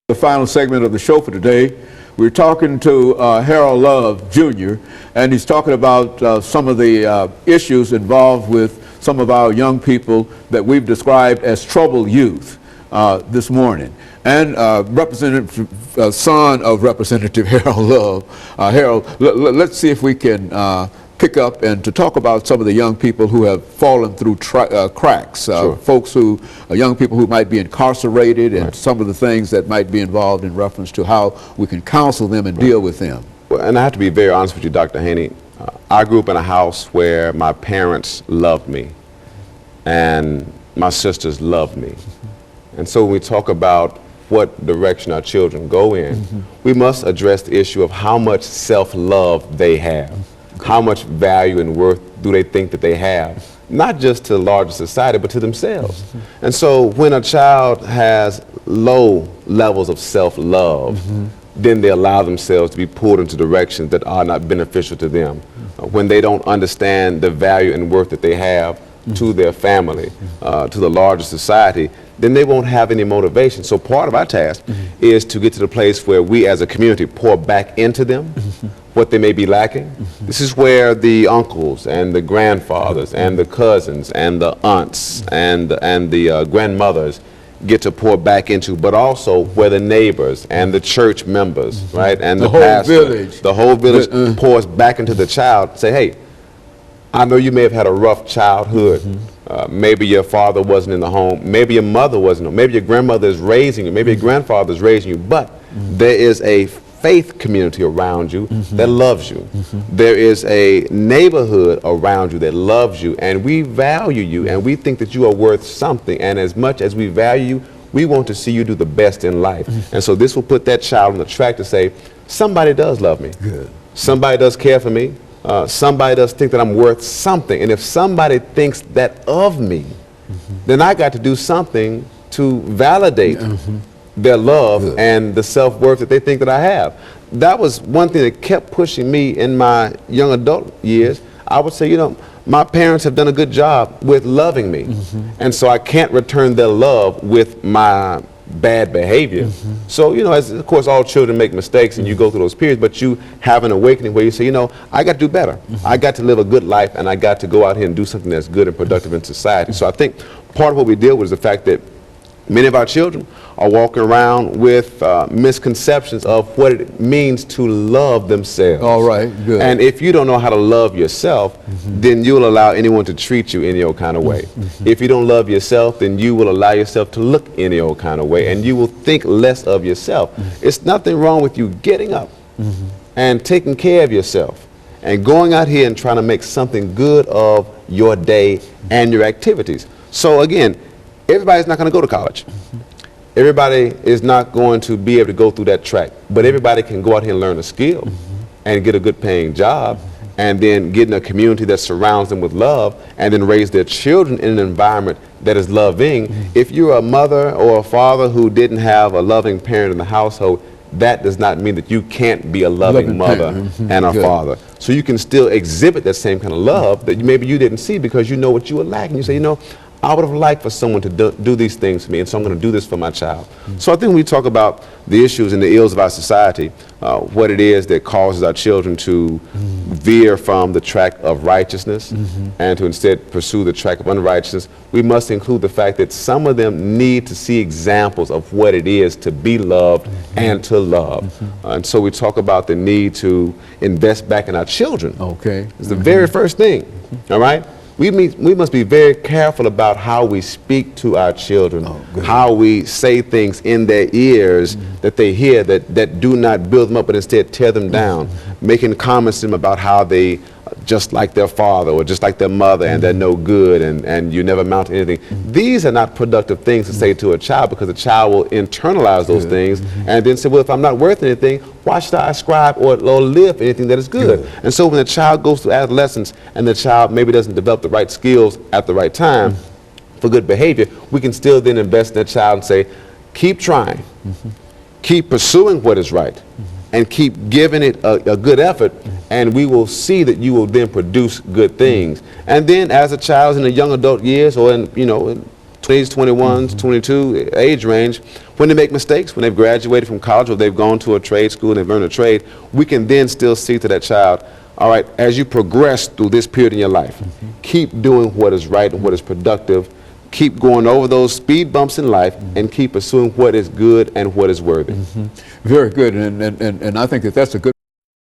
The final segment of the show for today. We're talking to HLove, Jr., and he's talking about some of the issues involved with some of our young people that we've described as troubled youth this morning. And Representative, son of Representative HLove, Harold, let's see if we can pick up and to talk about some of the young people who have fallen through cracks, Sure. folks who, young people who might be incarcerated, and some of the things that might be involved in reference to how we can counsel them and deal with them. Well, and I have to be very honest with you, Dr. Haney. I grew up in a house where my parents loved me and my sisters loved me. And so when we talk about what direction our children go in, we must address the issue of how much self-love they have. How much value and worth do they think that they have, not just to the larger society, but to themselves. And so when a child has low levels of self-love, then they allow themselves to be pulled into directions that are not beneficial to them. When they don't understand the value and worth that they have to their family, to the larger society, then they won't have any motivation. So part of our task is to get to the place where we as a community pour back into them what they may be lacking. This is where the uncles and the grandfathers and the cousins and the aunts and the grandmothers get to pour back into, but also where the neighbors and the church members, right, and the whole pastor, village. the whole village pours back into the child. Say, hey, I know you may have had a rough childhood. Maybe your father wasn't in the home. Maybe your mother wasn't. Maybe your grandmother is raising you. Maybe your grandfather is raising you. But there is a faith community around you that loves you. There is a neighborhood around you that loves you, and we value you, and we think that you are worth something. And as much as we value you, we want to see you do the best in life. And so this will put that child on the track to say, somebody does love me. Good. Somebody does care for me. Somebody does think that I'm worth something. And if somebody thinks that of me, then I got to do something to validate their love and the self-worth that they think that I have. That was one thing that kept pushing me in my young adult years. I would say, you know, my parents have done a good job with loving me. And so I can't return their love with my bad behavior. So, you know, as of course all children make mistakes and you go through those periods, but you have an awakening where you say, you know, I got to do better. I got to live a good life, and I got to go out here and do something that's good and productive in society. So I think part of what we deal with is the fact that many of our children are walking around with misconceptions of what it means to love themselves. All right, good. And if you don't know how to love yourself, then you'll allow anyone to treat you any old kind of way. If you don't love yourself, then you will allow yourself to look any old kind of way, and you will think less of yourself. It's nothing wrong with you getting up and taking care of yourself and going out here and trying to make something good of your day and your activities. So again, everybody's not going to go to college. Everybody is not going to be able to go through that track, but everybody can go out here and learn a skill and get a good paying job, and then get in a community that surrounds them with love, and then raise their children in an environment that is loving. If you're a mother or a father who didn't have a loving parent in the household, that does not mean that you can't be a loving mother and a father. So you can still exhibit that same kind of love that maybe you didn't see because you know what you were lacking. You say, you know, I would have liked for someone to do these things for me, and so I'm going to do this for my child. So I think when we talk about the issues and the ills of our society, what it is that causes our children to veer from the track of righteousness and to instead pursue the track of unrighteousness, we must include the fact that some of them need to see examples of what it is to be loved and to love. And so we talk about the need to invest back in our children. Okay. It's the very first thing, all right? We must be very careful about how we speak to our children, how we say things in their ears that they hear that do not build them up, but instead tear them down, making comments to them about how they just like their father or just like their mother and they're no good and you never amount to anything. These are not productive things to say to a child, because a child will internalize those things and then say, well, if I'm not worth anything, why should I ascribe or live anything that is good? And so when the child goes through adolescence and the child maybe doesn't develop the right skills at the right time for good behavior, we can still then invest in that child and say, keep trying, keep pursuing what is right, and keep giving it a good effort, and we will see that you will then produce good things. And then as a child in the young adult years, or in, you know, in 20s, 21s, 22 age range, when they make mistakes, when they've graduated from college or they've gone to a trade school and they've learned a trade, we can then still see to that child, all right, as you progress through this period in your life, keep doing what is right and what is productive, keep going over those speed bumps in life, and keep pursuing what is good and what is worthy. Very good, and I think that that's a good